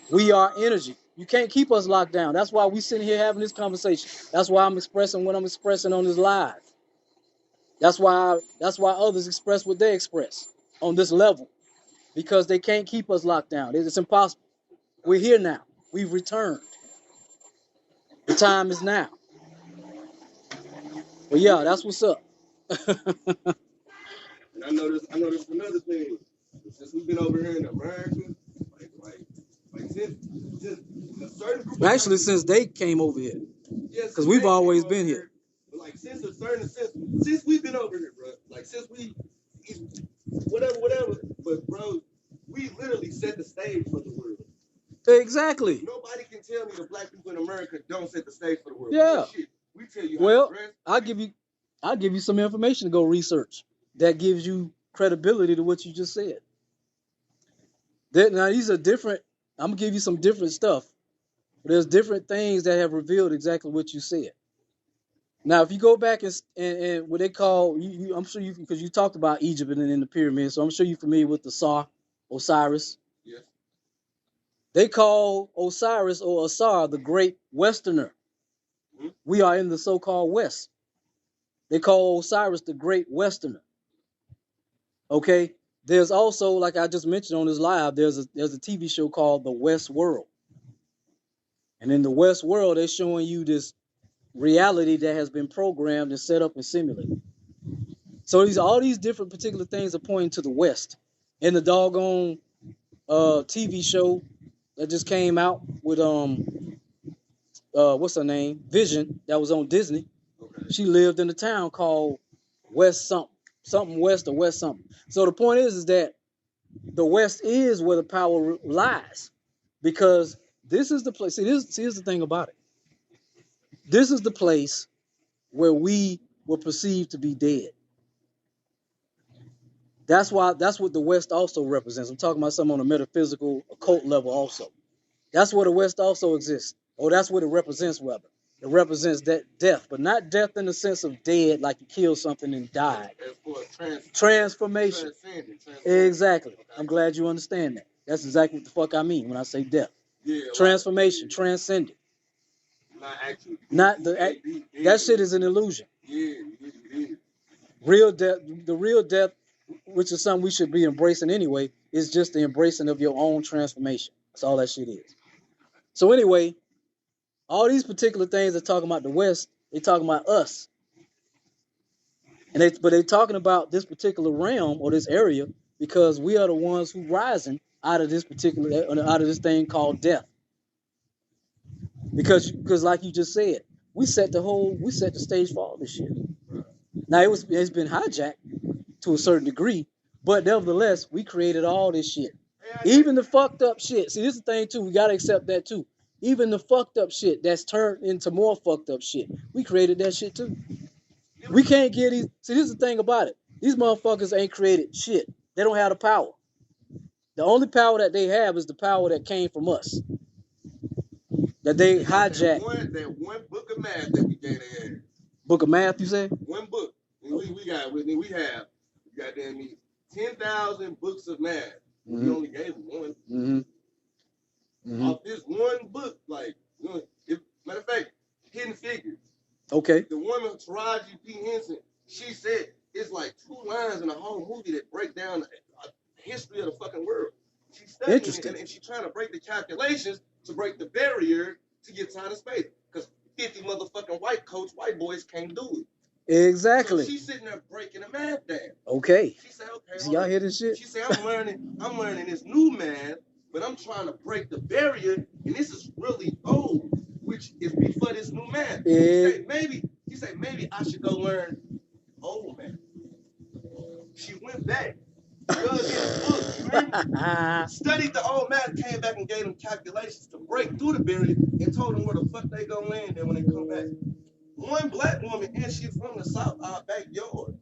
We are energy. You can't keep us locked down. That's why we sitting here having this conversation. That's why I'm expressing what I'm expressing on this live. That's why others express what they express on this level. Because they can't keep us locked down. It's impossible. We're here now. We've returned. The time is now. But yeah, that's what's up. And I noticed another thing. Since we've been over here in America, since a certain group. Actually, since they came over here. Yes. Because we've always been here. But since we've been over here, bro. Since we, whatever. But bro, we literally set the stage for the world. Exactly. Nobody can tell me the black people in America don't set the stage for the world. Yeah. Shit. We tell you. Well, I'll give you some information to go research that gives you credibility to what you just said. Now these are different. I'm gonna give you some different stuff. There's different things that have revealed exactly what you said. Now, if you go back and what they call I'm sure you because you talked about Egypt and in the pyramids, so I'm sure you're familiar with the Osiris. Yes. They call Osiris or Asar the Great Westerner. Mm-hmm. We are in the so-called West. They call Osiris the Great Westerner. Okay. There's also, like I just mentioned on this live, there's a TV show called The West World, and in the West World, they're showing you this reality that has been programmed and set up and simulated. So all these different particular things are pointing to the West. In the doggone TV show that just came out with what's her name? Vision, that was on Disney. Okay. She lived in a town called West something West or West something. So the point is that the West is where the power lies, because this is the place. See, here's the thing about it. This is the place where we were perceived to be dead. That's what the West also represents. I'm talking about something on a metaphysical, occult level also. That's where the West also exists. Or that's what it represents, rather. It represents that death, but not death in the sense of dead, like you killed something and died. Transformation. Exactly. Okay. I'm glad you understand that. That's exactly what the fuck I mean when I say death. Yeah, transformation, transcended. Not actually. Not that shit is an illusion. Yeah. Real death, the real death, which is something we should be embracing anyway, is just the embracing of your own transformation. That's all that shit is. So anyway, all these particular things are talking about the West. They're talking about us, but they're talking about this particular realm or this area because we are the ones who rising out of this thing called death. Because like you just said, we set the stage for all this shit. Now it's been hijacked to a certain degree, but nevertheless, we created all this shit. Even the fucked up shit. See, this is the thing too. We gotta accept that too. Even the fucked up shit that's turned into more fucked up shit. We created that shit too. We can't get these. See, this is the thing about it. These motherfuckers ain't created shit. They don't have the power. The only power that they have is the power that came from us. That they hijacked. That one book of math that we gave their ass. Book of math, you say? One book. And we have goddamn me 10,000 books of math. Mm-hmm. We only gave them one. Mm-hmm. Mm-hmm. Off this one book, like, matter of fact, Hidden Figures. Okay. The woman, Taraji P. Henson, she said it's like 2 lines in the whole movie that break down the history of the fucking world. She's studying it, and she's trying to break the calculations to break the barrier to get time and space. Because 50 motherfucking white boys can't do it. Exactly. So she's sitting there breaking the math down. Okay. She said, okay. So y'all hear this shit? She said, I'm learning this new math, but I'm trying to break the barrier, and this is really old, which is before this new math. She said, maybe I should go learn old math. She went back. Studied the old math, came back and gave them calculations to break through the barrier and told them where the fuck they gonna land there when they come back. One black woman, and she's from the South, our backyard.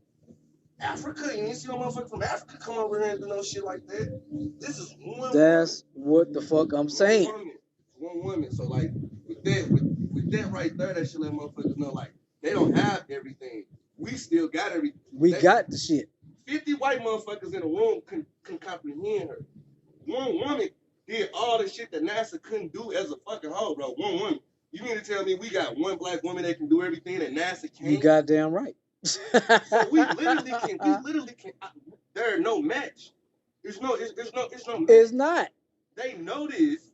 Africa, you didn't see no motherfucker from Africa come over here and do no shit like that. This is one That's woman. What the fuck I'm saying. One woman. So like with that right there, that should let motherfuckers know like they don't have everything. We still got everything. We got the shit. 50 white motherfuckers in the room can comprehend her. One woman did all the shit that NASA couldn't do as a fucking whole, bro. One woman. You mean to tell me we got one black woman that can do everything that NASA can't? You goddamn right. So we literally can. There's no match. There's no match. It's not. They know this.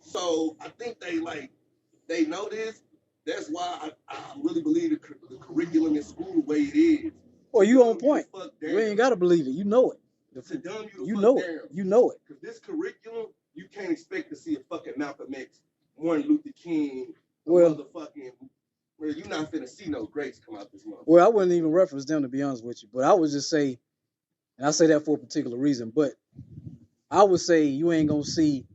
So I think they know this. That's why I really believe the curriculum in school the way it is. Well, you on point. You ain't gotta believe it. You know it. To dumb you know it. You know it. Because this curriculum, you can't expect to see a fucking Malcolm X, Martin Luther King, motherfucking. Well, you're not finna see no greats come out this month. Well, I wouldn't even reference them to be honest with you, but I would just say, and I say that for a particular reason, but I would say you ain't gonna see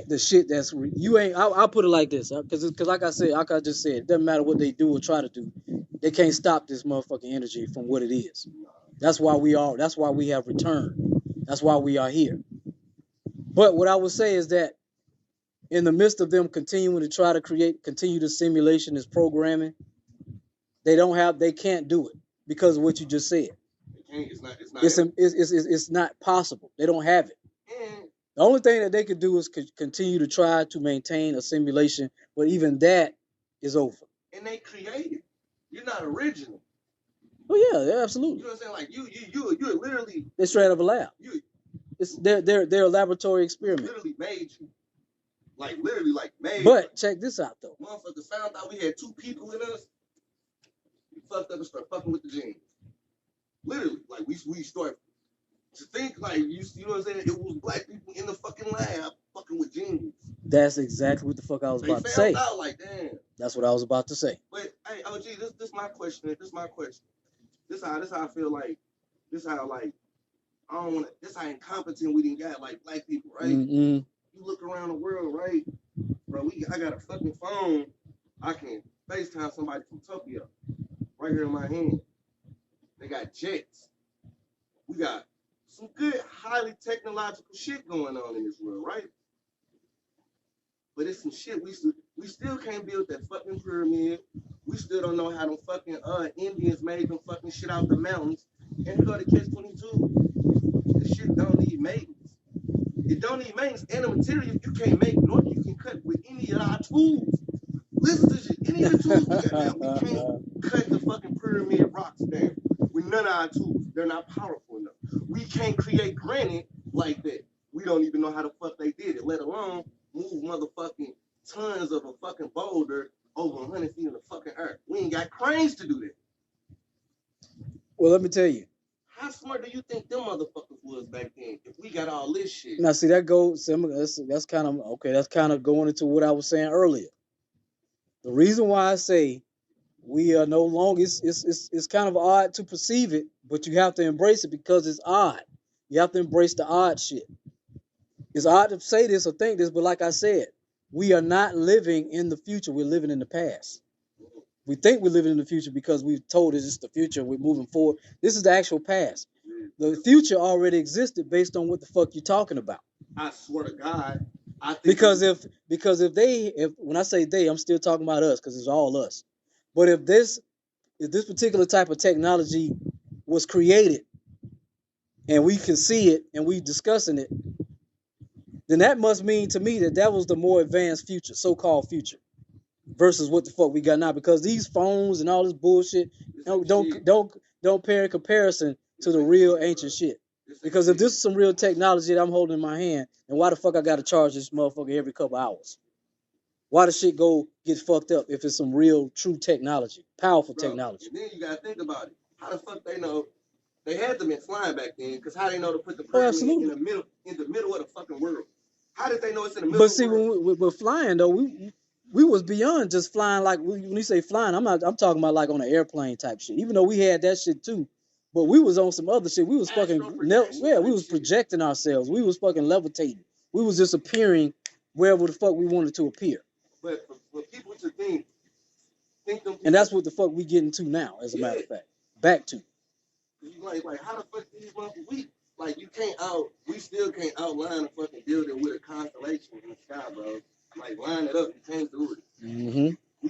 the shit that's you ain't. I'll put it like this, because like I just said, it doesn't matter what they do or try to do, they can't stop this motherfucking energy from what it is. That's why we have returned. That's why we are here. But what I would say is that in the midst of them continuing to try to continue the simulation, this programming, they can't do it because of what you just said. It's not possible. They don't have it. The only thing that they could do is continue to try to maintain a simulation, but even that is over. And they created. You're not original. Oh yeah, absolutely. You know what I'm saying? Like you literally. They're straight out of a lab. They're a laboratory experiment. Literally made you. Literally made. But check this out though. Motherfuckers found out we had two people in us. We fucked up and started fucking with the genes. Literally, we started to think you know what I'm saying? It was black people in the fucking lab fucking with genes. That's exactly what the fuck I was about to say. They found out damn. That's what I was about to say. But hey, OG, this my question. This how I feel like. This how I don't want to. This how incompetent we didn't got black people, right? Mm-mm. You look around the world, right, bro? I got a fucking phone. I can FaceTime somebody from Tokyo right here in my hand. They got jets. We got some good, highly technological shit going on in this world, right? But it's some shit we still can't build that fucking pyramid. We still don't know how them fucking Indians made them fucking shit out the mountains and go to catch-22. This shit don't need maintenance. It don't need maintenance, and the material you can't make, nor you can cut with any of our tools. Listen to shit. Any of the tools we got now, we can't cut the fucking pyramid rocks down with none of our tools. They're not powerful enough. We can't create granite like that. We don't even know how the fuck they did it, let alone move motherfucking tons of a fucking boulder over 100 feet in the fucking earth. We ain't got cranes to do that. Well, let me tell you. How smart do you think them motherfuckers was back then if we got all this shit? Now, see, that's kind of, okay, that's kind of going into what I was saying earlier. The reason why I say we are no longer, it's kind of odd to perceive it, but you have to embrace it because it's odd. You have to embrace the odd shit. It's odd to say this or think this, but like I said, we are not living in the future. We're living in the past. We think we're living in the future because we've told us it's the future. We're moving forward. This is the actual past. The future already existed based on what the fuck you're talking about. I swear to God. I think because if when I say they, I'm still talking about us because it's all us. But if this particular type of technology was created and we can see it and we discussing it, then that must mean to me that was the more advanced future, so-called future, versus what the fuck we got now. Because these phones and all this bullshit don't pair in comparison to the real ancient shit. Because if this is some real technology that I'm holding in my hand, then why the fuck I gotta charge this motherfucker every couple hours? Why the shit get fucked up if it's some real, true technology, powerful technology? And then you gotta think about it. How the fuck they know? They had them in flying back then, because how they know to put the person in the middle of the fucking world? How did they know it's in the middle? But see, when we're flying though, we was beyond just flying. Like when you say flying, I'm talking about like on an airplane type shit. Even though we had that shit too, but we was on some other shit. We was fucking we was projecting ourselves. We was fucking levitating. We was just appearing wherever the fuck we wanted to appear. But for people to think them, and that's what the fuck we getting to now. As a matter of fact, back to. Like how the fuck these motherfuckers we still can't outline a fucking building with a constellation in the sky, bro. Like line it up, you can't do it. Mm-hmm. We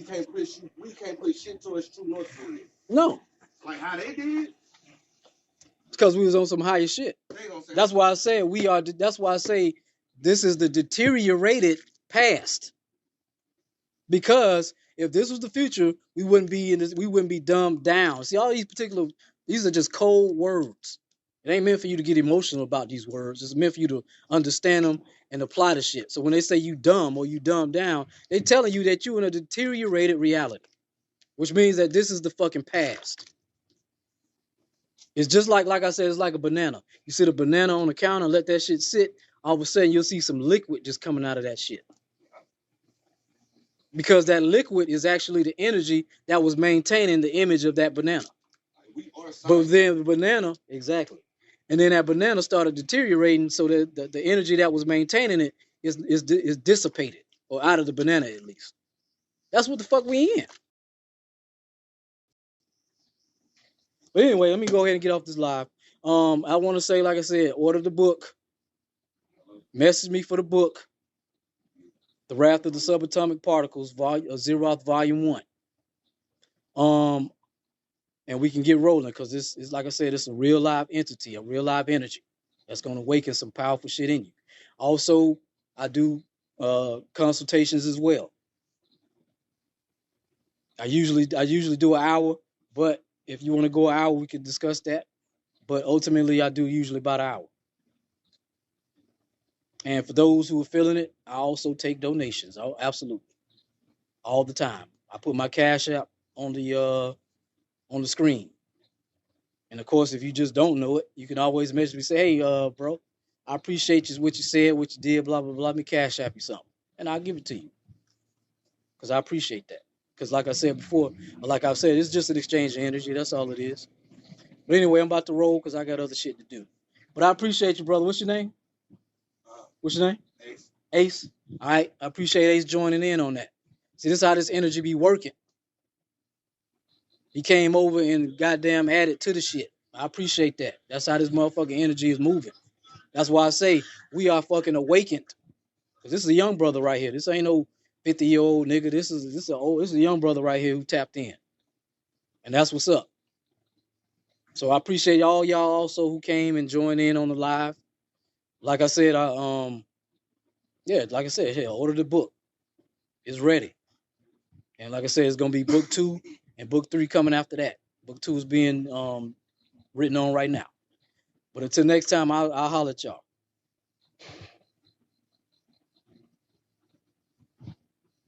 can't put shit towards true north to it. No. Like how they did. Because we was on some higher shit. That's why I say that's why I say this is the deteriorated past. Because if this was the future, we wouldn't be dumbed down. See, all these are just cold words. It ain't meant for you to get emotional about these words. It's meant for you to understand them and apply the shit. So when they say you dumb or you dumbed down, they're telling you that you're in a deteriorated reality, which means that this is the fucking past. It's just like I said, it's like a banana. You sit a banana on the counter and let that shit sit, all of a sudden you'll see some liquid just coming out of that shit. Because that liquid is actually the energy that was maintaining the image of that banana. But then the banana, exactly. And then that banana started deteriorating so that the energy that was maintaining it is dissipated, or out of the banana at least. That's what the fuck we in. But anyway, let me go ahead and get off this live. I want to say, like I said, order the book. Message me for the book, The Wrath of the Subatomic Particles, Zeroth Volume 1. And we can get rolling because this is, like I said, it's a real live entity, a real live energy that's going to awaken some powerful shit in you. Also, I do consultations as well. I usually do an hour, but if you want to go an hour, we can discuss that. But ultimately, I do usually about an hour. And for those who are feeling it, I also take donations. Oh, absolutely, all the time. I put my cash app on the screen. And of course, if you just don't know it, you can always message me, say, "Hey, bro, I appreciate you what you said, what you did, blah blah blah. Let me cash app you something, and I'll give it to you because I appreciate that. Because like I said before, like I've said, it's just an exchange of energy. That's all it is. But anyway, I'm about to roll because I got other shit to do. But I appreciate you, brother. What's your name? What's your name? Ace. Ace. All right. I appreciate Ace joining in on that. See, this is how this energy be working. He came over and goddamn added to the shit. I appreciate that. That's how this motherfucking energy is moving. That's why I say we are fucking awakened. Cause this is a young brother right here. This ain't no 50-year-old nigga. This is a young brother right here who tapped in. And that's what's up. So I appreciate all y'all also who came and joined in on the live. Like I said, like I said, hell, order the book. It's ready. And like I said, it's gonna be book 2 and book 3 coming after that. Book 2 is being written on right now. But until next time, I'll holler at y'all.